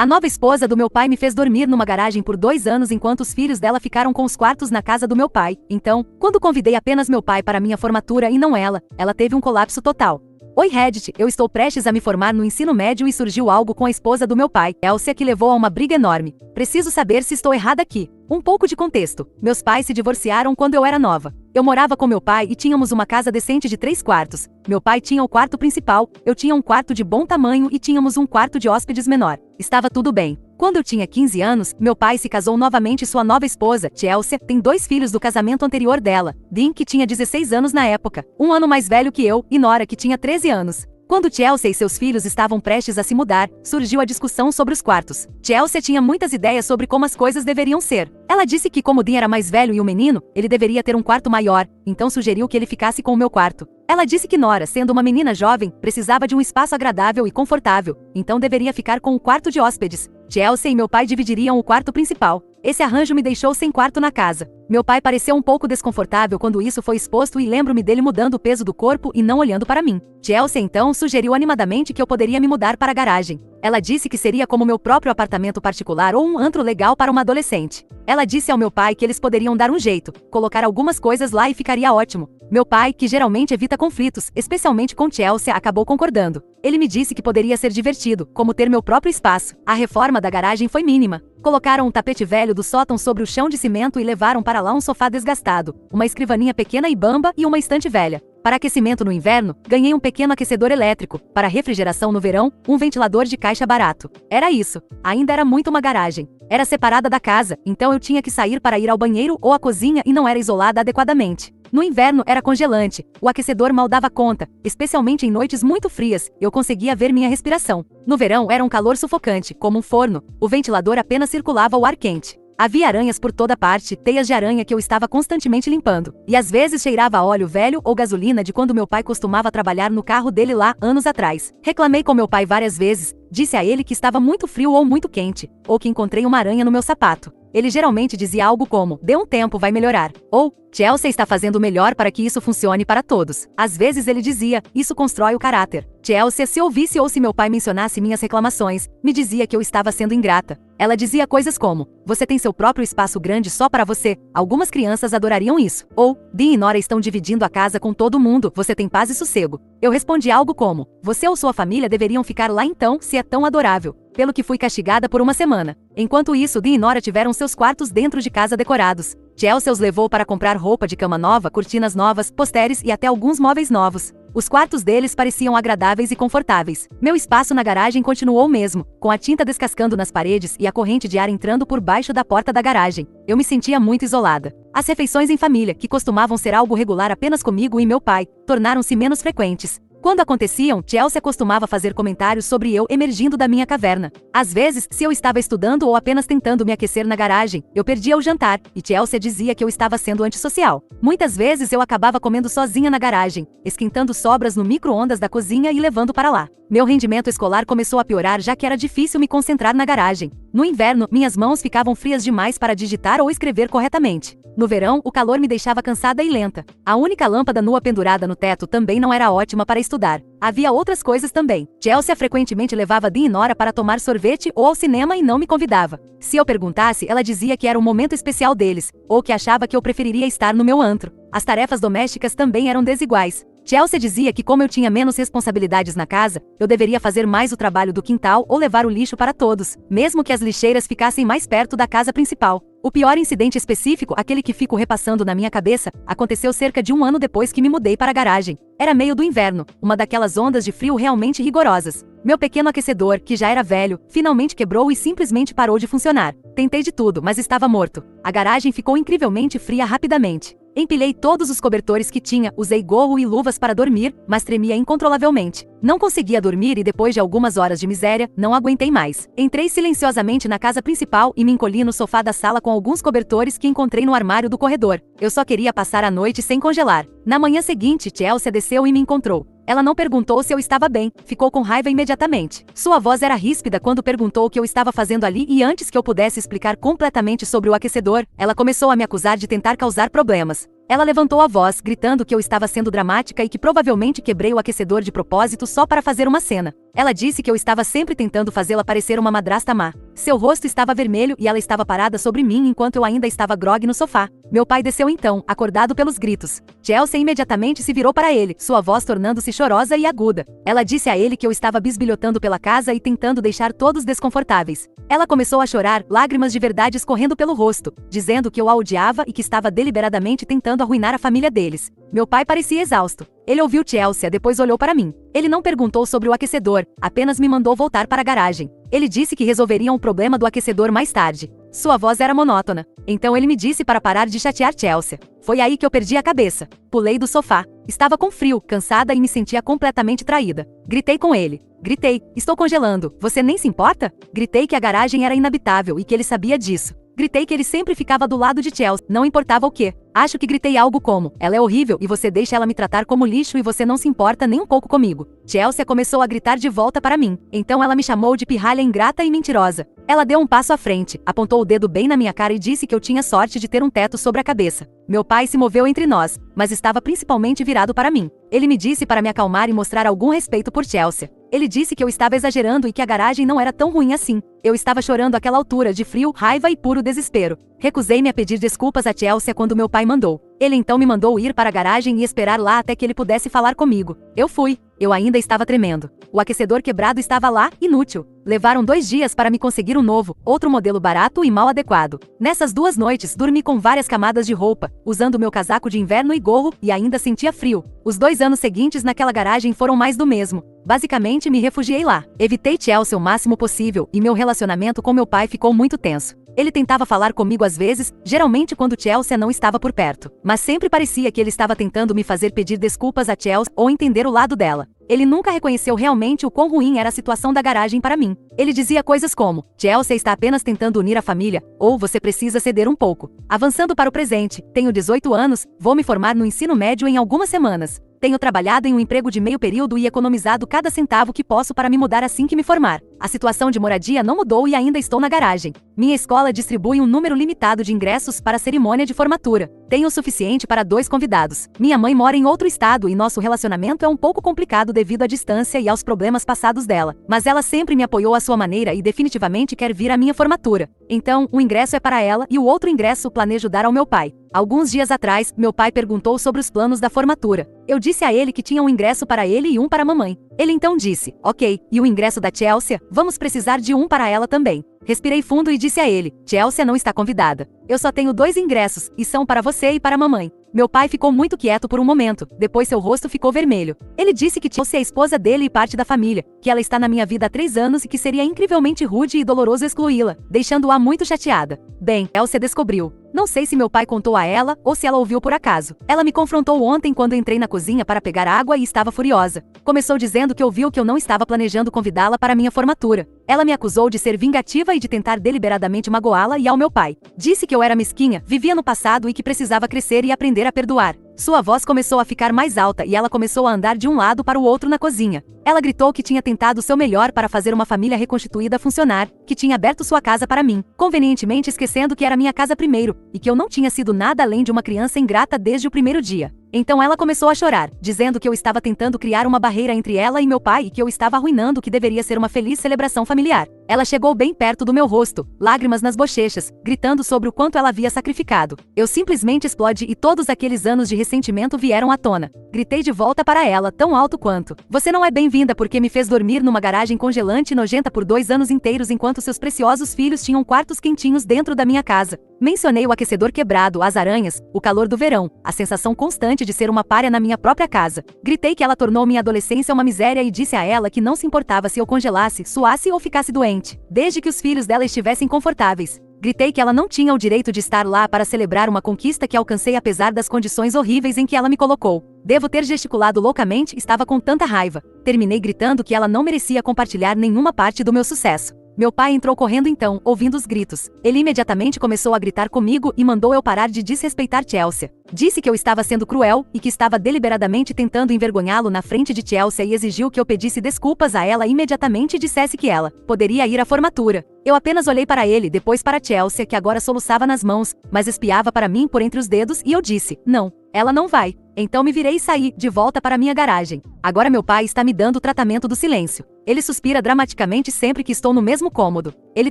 A nova esposa do meu pai me fez dormir numa garagem por 2 anos enquanto os filhos dela ficaram com os quartos na casa do meu pai. Então, quando convidei apenas meu pai para minha formatura e não ela teve um colapso total. Oi Reddit, eu estou prestes a me formar no ensino médio e surgiu algo com a esposa do meu pai, Elcia, que levou a uma briga enorme. Preciso saber se estou errada aqui. Um pouco de contexto. Meus pais se divorciaram quando eu era nova. Eu morava com meu pai e tínhamos uma casa decente de 3 quartos. Meu pai tinha o quarto principal, eu tinha um quarto de bom tamanho e tínhamos um quarto de hóspedes menor. Estava tudo bem. Quando eu tinha 15 anos, meu pai se casou novamente e sua nova esposa, Chelsea, tem 2 filhos do casamento anterior dela. Dean, que tinha 16 anos na época, 1 ano mais velho que eu, e Nora, que tinha 13 anos. Quando Chelsea e seus filhos estavam prestes a se mudar, surgiu a discussão sobre os quartos. Chelsea tinha muitas ideias sobre como as coisas deveriam ser. Ela disse que como Dean era mais velho e um menino, ele deveria ter um quarto maior, então sugeriu que ele ficasse com o meu quarto. Ela disse que Nora, sendo uma menina jovem, precisava de um espaço agradável e confortável, então deveria ficar com o quarto de hóspedes. Chelsea e meu pai dividiriam o quarto principal. Esse arranjo me deixou sem quarto na casa. Meu pai pareceu um pouco desconfortável quando isso foi exposto e lembro-me dele mudando o peso do corpo e não olhando para mim. Chelsea então sugeriu animadamente que eu poderia me mudar para a garagem. Ela disse que seria como meu próprio apartamento particular ou um antro legal para uma adolescente. Ela disse ao meu pai que eles poderiam dar um jeito, colocar algumas coisas lá e ficaria ótimo. Meu pai, que geralmente evita conflitos, especialmente com Chelsea, acabou concordando. Ele me disse que poderia ser divertido, como ter meu próprio espaço. A reforma da garagem foi mínima. Colocaram um tapete velho do sótão sobre o chão de cimento e levaram para lá um sofá desgastado, uma escrivaninha pequena e bamba e uma estante velha. Para aquecimento no inverno, ganhei um pequeno aquecedor elétrico. Para refrigeração no verão, um ventilador de caixa barato. Era isso. Ainda era muito uma garagem. Era separada da casa, então eu tinha que sair para ir ao banheiro ou à cozinha e não era isolada adequadamente. No inverno era congelante, o aquecedor mal dava conta, especialmente em noites muito frias, eu conseguia ver minha respiração. No verão era um calor sufocante, como um forno, o ventilador apenas circulava o ar quente. Havia aranhas por toda parte, teias de aranha que eu estava constantemente limpando. E às vezes cheirava a óleo velho ou gasolina de quando meu pai costumava trabalhar no carro dele lá, anos atrás. Reclamei com meu pai várias vezes, disse a ele que estava muito frio ou muito quente, ou que encontrei uma aranha no meu sapato. Ele geralmente dizia algo como, dê um tempo, vai melhorar. Ou, Chelsea está fazendo o melhor para que isso funcione para todos. Às vezes ele dizia, isso constrói o caráter. Chelsea, se ouvisse ou se meu pai mencionasse minhas reclamações, me dizia que eu estava sendo ingrata. Ela dizia coisas como, você tem seu próprio espaço grande só para você, algumas crianças adorariam isso. Ou, Dean e Nora estão dividindo a casa com todo mundo, você tem paz e sossego. Eu respondi algo como, você ou sua família deveriam ficar lá então, se é tão adorável. Pelo que fui castigada por uma semana. Enquanto isso, Dean e Nora tiveram seus quartos dentro de casa decorados. Chelsea os levou para comprar roupa de cama nova, cortinas novas, posteres e até alguns móveis novos. Os quartos deles pareciam agradáveis e confortáveis. Meu espaço na garagem continuou o mesmo, com a tinta descascando nas paredes e a corrente de ar entrando por baixo da porta da garagem. Eu me sentia muito isolada. As refeições em família, que costumavam ser algo regular apenas comigo e meu pai, tornaram-se menos frequentes. Quando aconteciam, Chelsea costumava fazer comentários sobre eu emergindo da minha caverna. Às vezes, se eu estava estudando ou apenas tentando me aquecer na garagem, eu perdia o jantar, e Chelsea dizia que eu estava sendo antissocial. Muitas vezes eu acabava comendo sozinha na garagem, esquentando sobras no micro-ondas da cozinha e levando para lá. Meu rendimento escolar começou a piorar já que era difícil me concentrar na garagem. No inverno, minhas mãos ficavam frias demais para digitar ou escrever corretamente. No verão, o calor me deixava cansada e lenta. A única lâmpada nua pendurada no teto também não era ótima para estudar. Havia outras coisas também. Chelsea frequentemente levava Dean e Nora para tomar sorvete ou ao cinema e não me convidava. Se eu perguntasse, ela dizia que era um momento especial deles, ou que achava que eu preferiria estar no meu antro. As tarefas domésticas também eram desiguais. Chelsea dizia que como eu tinha menos responsabilidades na casa, eu deveria fazer mais o trabalho do quintal ou levar o lixo para todos, mesmo que as lixeiras ficassem mais perto da casa principal. O pior incidente específico, aquele que fico repassando na minha cabeça, aconteceu cerca de 1 ano depois que me mudei para a garagem. Era meio do inverno, uma daquelas ondas de frio realmente rigorosas. Meu pequeno aquecedor, que já era velho, finalmente quebrou e simplesmente parou de funcionar. Tentei de tudo, mas estava morto. A garagem ficou incrivelmente fria rapidamente. Empilhei todos os cobertores que tinha, usei gorro e luvas para dormir, mas tremia incontrolavelmente. Não conseguia dormir e depois de algumas horas de miséria, não aguentei mais. Entrei silenciosamente na casa principal e me encolhi no sofá da sala com alguns cobertores que encontrei no armário do corredor. Eu só queria passar a noite sem congelar. Na manhã seguinte, Chelsea desceu e me encontrou. Ela não perguntou se eu estava bem, ficou com raiva imediatamente. Sua voz era ríspida quando perguntou o que eu estava fazendo ali e antes que eu pudesse explicar completamente sobre o aquecedor, ela começou a me acusar de tentar causar problemas. Ela levantou a voz, gritando que eu estava sendo dramática e que provavelmente quebrei o aquecedor de propósito só para fazer uma cena. Ela disse que eu estava sempre tentando fazê-la parecer uma madrasta má. Seu rosto estava vermelho e ela estava parada sobre mim enquanto eu ainda estava grogue no sofá. Meu pai desceu então, acordado pelos gritos. Chelsea imediatamente se virou para ele, sua voz tornando-se chorosa e aguda. Ela disse a ele que eu estava bisbilhotando pela casa e tentando deixar todos desconfortáveis. Ela começou a chorar, lágrimas de verdade escorrendo pelo rosto, dizendo que eu a odiava e que estava deliberadamente tentando arruinar a família deles. Meu pai parecia exausto. Ele ouviu Chelsea, depois olhou para mim. Ele não perguntou sobre o aquecedor, apenas me mandou voltar para a garagem. Ele disse que resolveriam o problema do aquecedor mais tarde. Sua voz era monótona. Então ele me disse para parar de chatear Chelsea. Foi aí que eu perdi a cabeça. Pulei do sofá. Estava com frio, cansada e me sentia completamente traída. Gritei com ele. Gritei, estou congelando, você nem se importa? Gritei que a garagem era inabitável e que ele sabia disso. Gritei que ele sempre ficava do lado de Chelsea, não importava o quê. Acho que gritei algo como, ela é horrível e você deixa ela me tratar como lixo e você não se importa nem um pouco comigo. Chelsea começou a gritar de volta para mim. Então ela me chamou de pirralha ingrata e mentirosa. Ela deu um passo à frente, apontou o dedo bem na minha cara e disse que eu tinha sorte de ter um teto sobre a cabeça. Meu pai se moveu entre nós, mas estava principalmente virado para mim. Ele me disse para me acalmar e mostrar algum respeito por Chelsea. Ele disse que eu estava exagerando e que a garagem não era tão ruim assim. Eu estava chorando àquela altura de frio, raiva e puro desespero. Recusei-me a pedir desculpas a Chelsea quando meu pai mandou. Ele então me mandou ir para a garagem e esperar lá até que ele pudesse falar comigo. Eu fui. Eu ainda estava tremendo. O aquecedor quebrado estava lá, inútil. Levaram 2 dias para me conseguir um novo, outro modelo barato e mal adequado. Nessas 2 noites, dormi com várias camadas de roupa, usando meu casaco de inverno e gorro, e ainda sentia frio. Os 2 anos seguintes naquela garagem foram mais do mesmo. Basicamente, me refugiei lá. Evitei Chelsea o máximo possível, e meu relacionamento com meu pai ficou muito tenso. Ele tentava falar comigo às vezes, geralmente quando Chelsea não estava por perto. Mas sempre parecia que ele estava tentando me fazer pedir desculpas a Chelsea ou entender o lado dela. Ele nunca reconheceu realmente o quão ruim era a situação da garagem para mim. Ele dizia coisas como, Chelsea está apenas tentando unir a família, ou você precisa ceder um pouco. Avançando para o presente, tenho 18 anos, vou me formar no ensino médio em algumas semanas. Tenho trabalhado em um emprego de meio período e economizado cada centavo que posso para me mudar assim que me formar. A situação de moradia não mudou e ainda estou na garagem. Minha escola distribui um número limitado de ingressos para a cerimônia de formatura. Tenho o suficiente para 2 convidados. Minha mãe mora em outro estado e nosso relacionamento é um pouco complicado devido à distância e aos problemas passados dela. Mas ela sempre me apoiou à sua maneira e definitivamente quer vir à minha formatura. Então, um ingresso é para ela e o outro ingresso planejo dar ao meu pai. Alguns dias atrás, meu pai perguntou sobre os planos da formatura. Eu disse a ele que tinha um ingresso para ele e um para a mamãe. Ele então disse, ok, e o ingresso da Chelsea? Vamos precisar de um para ela também. Respirei fundo e disse a ele, Chelsea não está convidada. Eu só tenho 2 ingressos, e são para você e para a mamãe. Meu pai ficou muito quieto por um momento, depois seu rosto ficou vermelho. Ele disse que Chelsea é a esposa dele e parte da família, que ela está na minha vida há 3 anos e que seria incrivelmente rude e doloroso excluí-la, deixando-a muito chateada. Bem, Chelsea descobriu. Não sei se meu pai contou a ela ou se ela ouviu por acaso. Ela me confrontou ontem quando entrei na cozinha para pegar água e estava furiosa. Começou dizendo que ouviu que eu não estava planejando convidá-la para minha formatura. Ela me acusou de ser vingativa e de tentar deliberadamente magoá-la e ao meu pai. Disse que eu era mesquinha, vivia no passado e que precisava crescer e aprender a perdoar. Sua voz começou a ficar mais alta e ela começou a andar de um lado para o outro na cozinha. Ela gritou que tinha tentado seu melhor para fazer uma família reconstituída funcionar, que tinha aberto sua casa para mim, convenientemente esquecendo que era minha casa primeiro, e que eu não tinha sido nada além de uma criança ingrata desde o primeiro dia. Então ela começou a chorar, dizendo que eu estava tentando criar uma barreira entre ela e meu pai e que eu estava arruinando o que deveria ser uma feliz celebração familiar. Ela chegou bem perto do meu rosto, lágrimas nas bochechas, gritando sobre o quanto ela havia sacrificado. Eu simplesmente explodi e todos aqueles anos de ressentimento vieram à tona. Gritei de volta para ela, tão alto quanto. Você não é bem-vinda porque me fez dormir numa garagem congelante e nojenta por 2 anos inteiros enquanto seus preciosos filhos tinham quartos quentinhos dentro da minha casa. Mencionei o aquecedor quebrado, as aranhas, o calor do verão, a sensação constante de ser uma pária na minha própria casa. Gritei que ela tornou minha adolescência uma miséria e disse a ela que não se importava se eu congelasse, suasse ou ficasse doente, desde que os filhos dela estivessem confortáveis. Gritei que ela não tinha o direito de estar lá para celebrar uma conquista que alcancei apesar das condições horríveis em que ela me colocou. Devo ter gesticulado loucamente, estava com tanta raiva. Terminei gritando que ela não merecia compartilhar nenhuma parte do meu sucesso. Meu pai entrou correndo então, ouvindo os gritos. Ele imediatamente começou a gritar comigo e mandou eu parar de desrespeitar Chelsea. Disse que eu estava sendo cruel e que estava deliberadamente tentando envergonhá-lo na frente de Chelsea e exigiu que eu pedisse desculpas a ela imediatamente e dissesse que ela poderia ir à formatura. Eu apenas olhei para ele, depois para Chelsea, que agora soluçava nas mãos, mas espiava para mim por entre os dedos, e eu disse: não, ela não vai. Então me virei e saí, de volta para minha garagem. Agora meu pai está me dando o tratamento do silêncio. Ele suspira dramaticamente sempre que estou no mesmo cômodo. Ele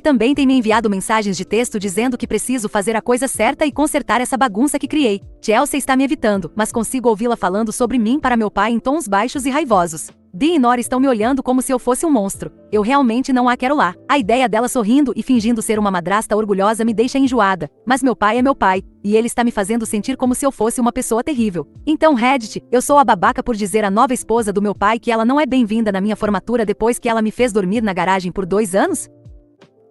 também tem me enviado mensagens de texto dizendo que preciso fazer a coisa certa e consertar essa bagunça que criei. Chelsea está me evitando, mas consigo ouvi-la falando sobre mim para meu pai em tons baixos e raivosos. Dee e Nora estão me olhando como se eu fosse um monstro. Eu realmente não a quero lá. A ideia dela sorrindo e fingindo ser uma madrasta orgulhosa me deixa enjoada. Mas meu pai é meu pai, e ele está me fazendo sentir como se eu fosse uma pessoa terrível. Então, Reddit, eu sou a babaca por dizer à nova esposa do meu pai que ela não é bem-vinda na minha formatura depois que ela me fez dormir na garagem por 2 anos?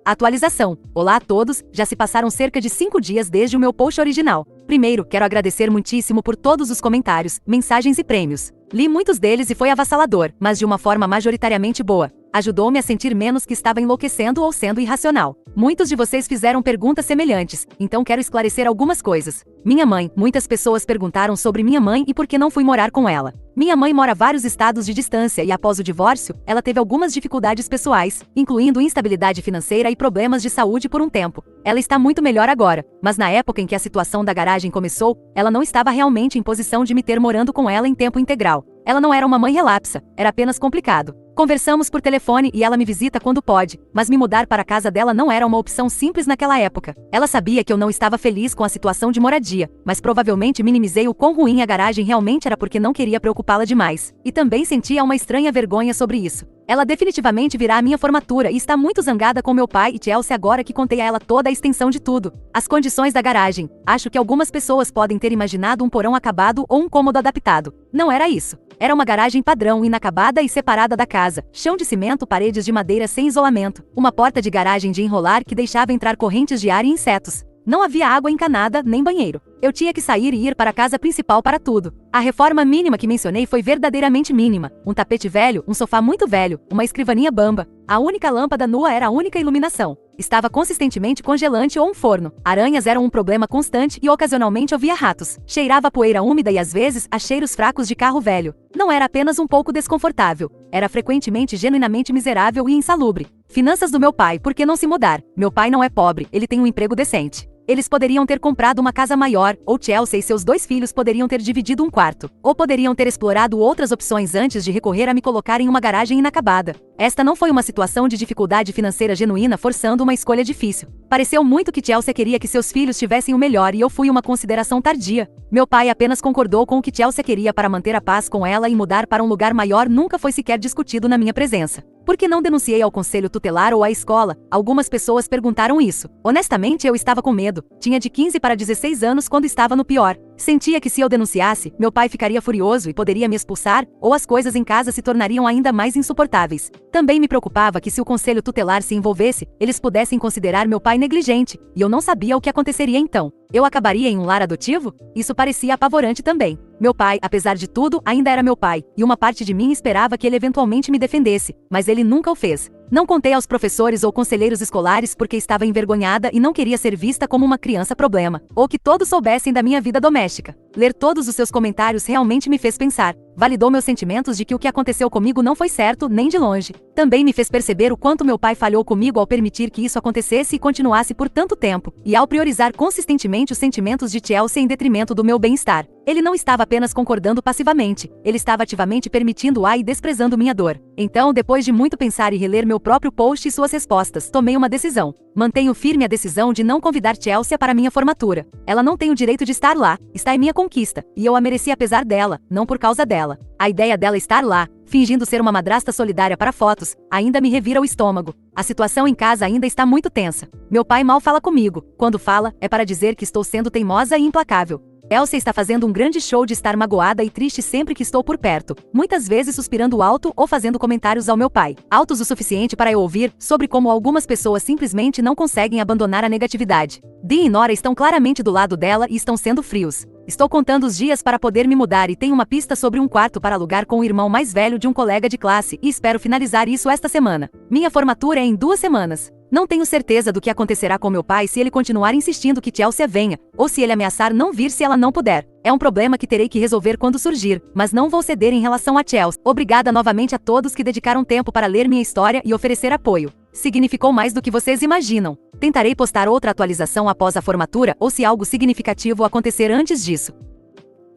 Atualização. Olá a todos, já se passaram cerca de 5 dias desde o meu post original. Primeiro, quero agradecer muitíssimo por todos os comentários, mensagens e prêmios. Li muitos deles e foi avassalador, mas de uma forma majoritariamente boa. Ajudou-me a sentir menos que estava enlouquecendo ou sendo irracional. Muitos de vocês fizeram perguntas semelhantes, então quero esclarecer algumas coisas. Minha mãe, muitas pessoas perguntaram sobre minha mãe e por que não fui morar com ela. Minha mãe mora vários estados de distância e após o divórcio, ela teve algumas dificuldades pessoais, incluindo instabilidade financeira e problemas de saúde por um tempo. Ela está muito melhor agora, mas na época em que a situação da garagem começou, ela não estava realmente em posição de me ter morando com ela em tempo integral. Ela não era uma mãe relapsa, era apenas complicado. Conversamos por telefone e ela me visita quando pode, mas me mudar para a casa dela não era uma opção simples naquela época. Ela sabia que eu não estava feliz com a situação de moradia, mas provavelmente minimizei o quão ruim a garagem realmente era porque não queria preocupá-la demais. E também sentia uma estranha vergonha sobre isso. Ela definitivamente virá à minha formatura e está muito zangada com meu pai e Chelsea agora que contei a ela toda a extensão de tudo. As condições da garagem. Acho que algumas pessoas podem ter imaginado um porão acabado ou um cômodo adaptado. Não era isso. Era uma garagem padrão, inacabada e separada da casa. Chão de cimento, paredes de madeira sem isolamento. Uma porta de garagem de enrolar que deixava entrar correntes de ar e insetos. Não havia água encanada, nem banheiro. Eu tinha que sair e ir para a casa principal para tudo. A reforma mínima que mencionei foi verdadeiramente mínima. Um tapete velho, um sofá muito velho, uma escrivaninha bamba. A única lâmpada nua era a única iluminação. Estava consistentemente congelante ou um forno. Aranhas eram um problema constante e ocasionalmente ouvia ratos. Cheirava a poeira úmida e às vezes a cheiros fracos de carro velho. Não era apenas um pouco desconfortável. Era frequentemente genuinamente miserável e insalubre. Finanças do meu pai, por que não se mudar? Meu pai não é pobre, ele tem um emprego decente. Eles poderiam ter comprado uma casa maior, ou Chelsea e seus 2 filhos poderiam ter dividido um quarto. Ou poderiam ter explorado outras opções antes de recorrer a me colocar em uma garagem inacabada. Esta não foi uma situação de dificuldade financeira genuína forçando uma escolha difícil. Pareceu muito que Chelsea queria que seus filhos tivessem o melhor e eu fui uma consideração tardia. Meu pai apenas concordou com o que Chelsea queria para manter a paz com ela e mudar para um lugar maior nunca foi sequer discutido na minha presença. Por que não denunciei ao conselho tutelar ou à escola? Algumas pessoas perguntaram isso. Honestamente, eu estava com medo. Tinha de 15 para 16 anos quando estava no pior. Sentia que se eu denunciasse, meu pai ficaria furioso e poderia me expulsar, ou as coisas em casa se tornariam ainda mais insuportáveis. Também me preocupava que se o conselho tutelar se envolvesse, eles pudessem considerar meu pai negligente, e eu não sabia o que aconteceria então. Eu acabaria em um lar adotivo? Isso parecia apavorante também. Meu pai, apesar de tudo, ainda era meu pai, e uma parte de mim esperava que ele eventualmente me defendesse, mas ele nunca o fez. Não contei aos professores ou conselheiros escolares porque estava envergonhada e não queria ser vista como uma criança problema, ou que todos soubessem da minha vida doméstica. Ler todos os seus comentários realmente me fez pensar. Validou meus sentimentos de que o que aconteceu comigo não foi certo, nem de longe. Também me fez perceber o quanto meu pai falhou comigo ao permitir que isso acontecesse e continuasse por tanto tempo, e ao priorizar consistentemente os sentimentos de Chelsea em detrimento do meu bem-estar. Ele não estava apenas concordando passivamente, ele estava ativamente permitindo-a e desprezando minha dor. Então, depois de muito pensar e reler meu próprio post e suas respostas, tomei uma decisão. Mantenho firme a decisão de não convidar Chelsea para minha formatura. Ela não tem o direito de estar lá, está em minha conquista, e eu a mereci apesar dela, não por causa dela. A ideia dela estar lá, fingindo ser uma madrasta solidária para fotos, ainda me revira o estômago. A situação em casa ainda está muito tensa. Meu pai mal fala comigo. Quando fala, é para dizer que estou sendo teimosa e implacável. Chelsea está fazendo um grande show de estar magoada e triste sempre que estou por perto, muitas vezes suspirando alto ou fazendo comentários ao meu pai, altos o suficiente para eu ouvir, sobre como algumas pessoas simplesmente não conseguem abandonar a negatividade. Dee e Nora estão claramente do lado dela e estão sendo frios. Estou contando os dias para poder me mudar e tenho uma pista sobre um quarto para alugar com o irmão mais velho de um colega de classe e espero finalizar isso esta semana. Minha formatura é em 2 semanas. Não tenho certeza do que acontecerá com meu pai se ele continuar insistindo que Chelsea venha, ou se ele ameaçar não vir se ela não puder. É um problema que terei que resolver quando surgir, mas não vou ceder em relação a Chelsea. Obrigada novamente a todos que dedicaram tempo para ler minha história e oferecer apoio. Significou mais do que vocês imaginam. Tentarei postar outra atualização após a formatura ou se algo significativo acontecer antes disso.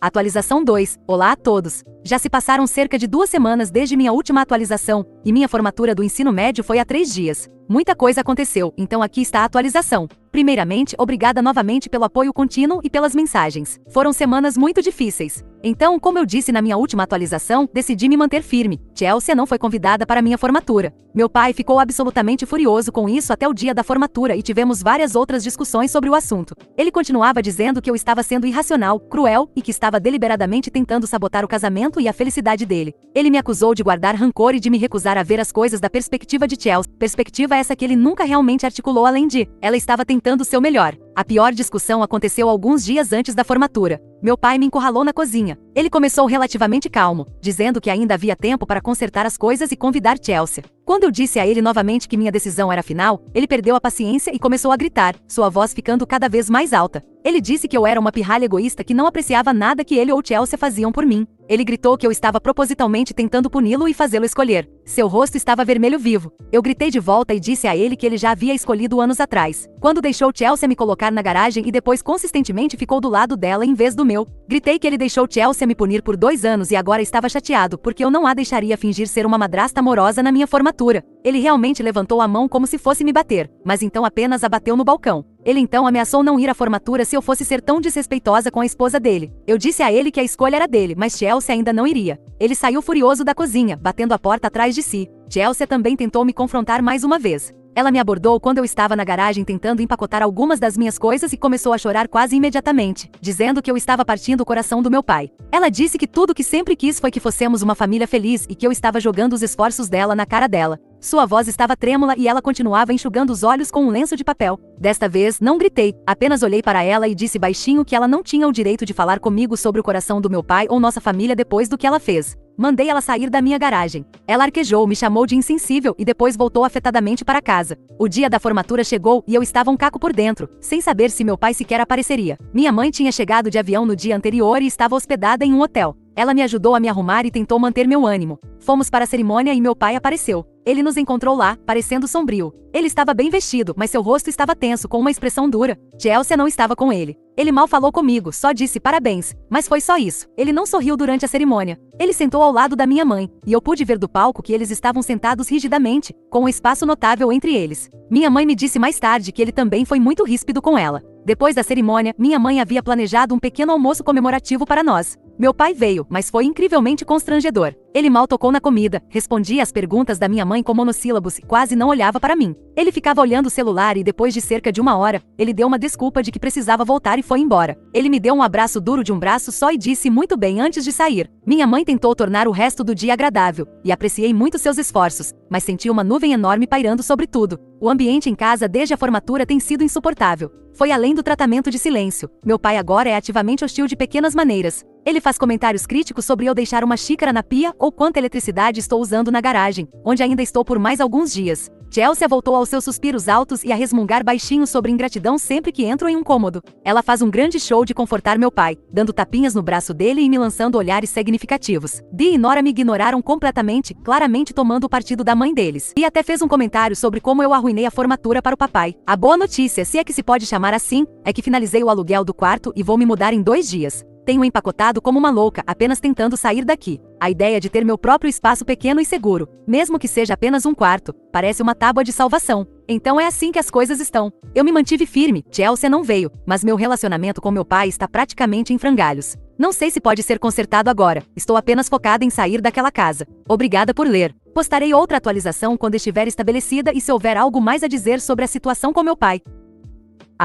Atualização 2. Olá a todos. Já se passaram cerca de 2 semanas desde minha última atualização, e minha formatura do ensino médio foi há 3 dias. Muita coisa aconteceu, então aqui está a atualização. Primeiramente, obrigada novamente pelo apoio contínuo e pelas mensagens. Foram semanas muito difíceis. Então, como eu disse na minha última atualização, decidi me manter firme. Chelsea não foi convidada para minha formatura. Meu pai ficou absolutamente furioso com isso até o dia da formatura e tivemos várias outras discussões sobre o assunto. Ele continuava dizendo que eu estava sendo irracional, cruel e que estava deliberadamente tentando sabotar o casamento e a felicidade dele. Ele me acusou de guardar rancor e de me recusar a ver as coisas da perspectiva de Chelsea. Perspectiva essa que ele nunca realmente articulou além de, ela estava tentando o seu melhor. A pior discussão aconteceu alguns dias antes da formatura. Meu pai me encurralou na cozinha. Ele começou relativamente calmo, dizendo que ainda havia tempo para consertar as coisas e convidar Chelsea. Quando eu disse a ele novamente que minha decisão era final, ele perdeu a paciência e começou a gritar, sua voz ficando cada vez mais alta. Ele disse que eu era uma pirralha egoísta que não apreciava nada que ele ou Chelsea faziam por mim. Ele gritou que eu estava propositalmente tentando puni-lo e fazê-lo escolher. Seu rosto estava vermelho vivo. Eu gritei de volta e disse a ele que ele já havia escolhido anos atrás, quando deixou Chelsea me colocar na garagem e depois consistentemente ficou do lado dela em vez do meu. Gritei que ele deixou Chelsea me punir por 2 anos e agora estava chateado porque eu não a deixaria fingir ser uma madrasta amorosa na minha formatura. Ele realmente levantou a mão como se fosse me bater, mas então apenas a bateu no balcão. Ele então ameaçou não ir à formatura se eu fosse ser tão desrespeitosa com a esposa dele. Eu disse a ele que a escolha era dele, mas Chelsea ainda não iria. Ele saiu furioso da cozinha, batendo a porta atrás de si. Chelsea também tentou me confrontar mais uma vez. Ela me abordou quando eu estava na garagem tentando empacotar algumas das minhas coisas e começou a chorar quase imediatamente, dizendo que eu estava partindo o coração do meu pai. Ela disse que tudo que sempre quis foi que fossemos uma família feliz e que eu estava jogando os esforços dela na cara dela. Sua voz estava trêmula e ela continuava enxugando os olhos com um lenço de papel. Desta vez, não gritei, apenas olhei para ela e disse baixinho que ela não tinha o direito de falar comigo sobre o coração do meu pai ou nossa família depois do que ela fez. Mandei ela sair da minha garagem. Ela arquejou, me chamou de insensível e depois voltou afetadamente para casa. O dia da formatura chegou e eu estava um caco por dentro, sem saber se meu pai sequer apareceria. Minha mãe tinha chegado de avião no dia anterior e estava hospedada em um hotel. Ela me ajudou a me arrumar e tentou manter meu ânimo. Fomos para a cerimônia e meu pai apareceu. Ele nos encontrou lá, parecendo sombrio. Ele estava bem vestido, mas seu rosto estava tenso, com uma expressão dura. Chelsea não estava com ele. Ele mal falou comigo, só disse parabéns, mas foi só isso. Ele não sorriu durante a cerimônia. Ele sentou ao lado da minha mãe, e eu pude ver do palco que eles estavam sentados rigidamente, com um espaço notável entre eles. Minha mãe me disse mais tarde que ele também foi muito ríspido com ela. Depois da cerimônia, minha mãe havia planejado um pequeno almoço comemorativo para nós. Meu pai veio, mas foi incrivelmente constrangedor. Ele mal tocou na comida, respondia às perguntas da minha mãe com monossílabos e quase não olhava para mim. Ele ficava olhando o celular e depois de cerca de 1 hora, ele deu uma desculpa de que precisava voltar e foi embora. Ele me deu um abraço duro de um braço só e disse muito bem antes de sair. Minha mãe tentou tornar o resto do dia agradável, e apreciei muito seus esforços, mas senti uma nuvem enorme pairando sobre tudo. O ambiente em casa desde a formatura tem sido insuportável. Foi além do tratamento de silêncio. Meu pai agora é ativamente hostil de pequenas maneiras. Ele faz comentários críticos sobre eu deixar uma xícara na pia ou quanta eletricidade estou usando na garagem, onde ainda estou por mais alguns dias. Chelsea voltou aos seus suspiros altos e a resmungar baixinho sobre ingratidão sempre que entro em um cômodo. Ela faz um grande show de confortar meu pai, dando tapinhas no braço dele e me lançando olhares significativos. Dee e Nora me ignoraram completamente, claramente tomando o partido da mãe deles. E até fez um comentário sobre como eu arruinei a formatura para o papai. A boa notícia, se é que se pode chamar assim, é que finalizei o aluguel do quarto e vou me mudar em 2 dias. Tenho empacotado como uma louca, apenas tentando sair daqui. A ideia de ter meu próprio espaço pequeno e seguro, mesmo que seja apenas um quarto, parece uma tábua de salvação. Então é assim que as coisas estão. Eu me mantive firme, Chelsea não veio, mas meu relacionamento com meu pai está praticamente em frangalhos. Não sei se pode ser consertado agora, estou apenas focada em sair daquela casa. Obrigada por ler. Postarei outra atualização quando estiver estabelecida e se houver algo mais a dizer sobre a situação com meu pai.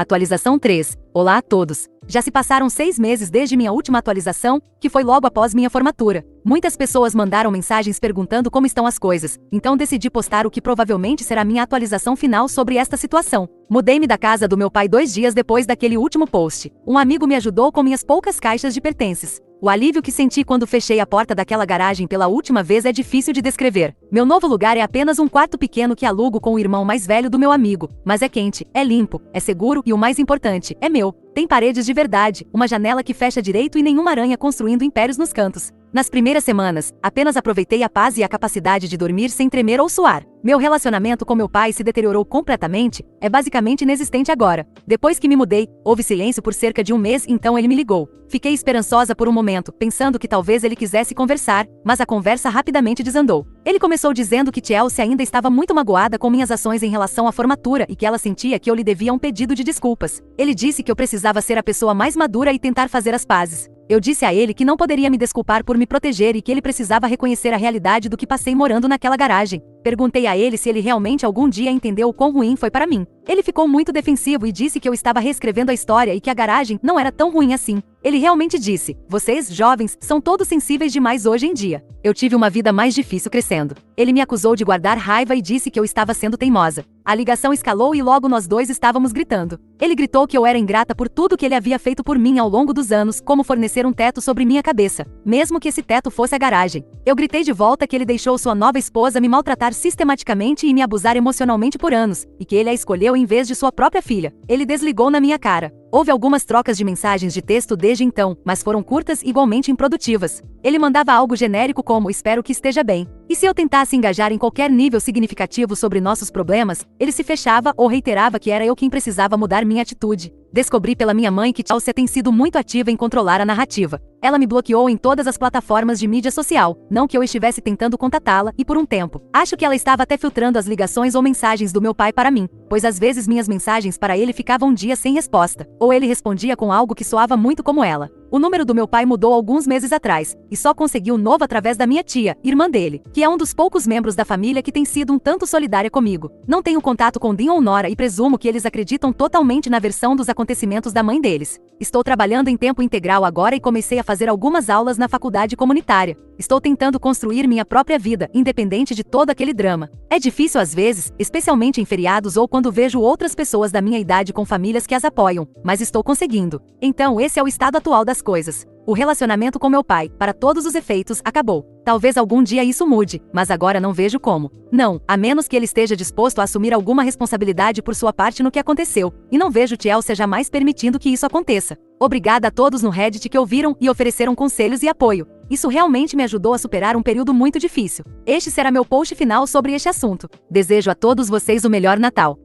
Atualização 3. Olá a todos. Já se passaram 6 meses desde minha última atualização, que foi logo após minha formatura. Muitas pessoas mandaram mensagens perguntando como estão as coisas, então decidi postar o que provavelmente será minha atualização final sobre esta situação. Mudei-me da casa do meu pai 2 dias depois daquele último post. Um amigo me ajudou com minhas poucas caixas de pertences. O alívio que senti quando fechei a porta daquela garagem pela última vez é difícil de descrever. Meu novo lugar é apenas um quarto pequeno que alugo com o irmão mais velho do meu amigo, mas é quente, é limpo, é seguro e o mais importante, é meu. Tem paredes de verdade, uma janela que fecha direito e nenhuma aranha construindo impérios nos cantos. Nas primeiras semanas, apenas aproveitei a paz e a capacidade de dormir sem tremer ou suar. Meu relacionamento com meu pai se deteriorou completamente, é basicamente inexistente agora. Depois que me mudei, houve silêncio por cerca de um mês, então ele me ligou. Fiquei esperançosa por um momento, pensando que talvez ele quisesse conversar, mas a conversa rapidamente desandou. Ele começou dizendo que Chelsea ainda estava muito magoada com minhas ações em relação à formatura e que ela sentia que eu lhe devia um pedido de desculpas. Ele disse que eu precisava ser a pessoa mais madura e tentar fazer as pazes. Eu disse a ele que não poderia me desculpar por me proteger e que ele precisava reconhecer a realidade do que passei morando naquela garagem. Perguntei a ele se ele realmente algum dia entendeu o quão ruim foi para mim. Ele ficou muito defensivo e disse que eu estava reescrevendo a história e que a garagem não era tão ruim assim. Ele realmente disse: "Vocês, jovens, são todos sensíveis demais hoje em dia." Eu tive uma vida mais difícil crescendo. Ele me acusou de guardar raiva e disse que eu estava sendo teimosa. A ligação escalou e logo nós dois estávamos gritando. Ele gritou que eu era ingrata por tudo que ele havia feito por mim ao longo dos anos, como fornecer um teto sobre minha cabeça, mesmo que esse teto fosse a garagem. Eu gritei de volta que ele deixou sua nova esposa me maltratar sistematicamente e me abusar emocionalmente por anos, e que ele a escolheu em vez de sua própria filha. Ele desligou na minha cara. Houve algumas trocas de mensagens de texto desde então, mas foram curtas e igualmente improdutivas. Ele mandava algo genérico como "espero que esteja bem." E se eu tentasse engajar em qualquer nível significativo sobre nossos problemas, ele se fechava ou reiterava que era eu quem precisava mudar minha atitude. Descobri pela minha mãe que Chelsea tem sido muito ativa em controlar a narrativa. Ela me bloqueou em todas as plataformas de mídia social, não que eu estivesse tentando contatá-la, e por um tempo. Acho que ela estava até filtrando as ligações ou mensagens do meu pai para mim, pois às vezes minhas mensagens para ele ficavam dias sem resposta, ou ele respondia com algo que soava muito como ela. O número do meu pai mudou alguns meses atrás, e só consegui o novo através da minha tia, irmã dele, que é um dos poucos membros da família que tem sido um tanto solidária comigo. Não tenho contato com Dean ou Nora e presumo que eles acreditam totalmente na versão dos acontecimentos da mãe deles. Estou trabalhando em tempo integral agora e comecei a fazer algumas aulas na faculdade comunitária. Estou tentando construir minha própria vida, independente de todo aquele drama. É difícil às vezes, especialmente em feriados ou quando vejo outras pessoas da minha idade com famílias que as apoiam, mas estou conseguindo. Então esse é o estado atual das coisas. O relacionamento com meu pai, para todos os efeitos, acabou. Talvez algum dia isso mude, mas agora não vejo como. Não, a menos que ele esteja disposto a assumir alguma responsabilidade por sua parte no que aconteceu. E não vejo Chelsea jamais permitindo que isso aconteça. Obrigada a todos no Reddit que ouviram e ofereceram conselhos e apoio. Isso realmente me ajudou a superar um período muito difícil. Este será meu post final sobre este assunto. Desejo a todos vocês o melhor Natal.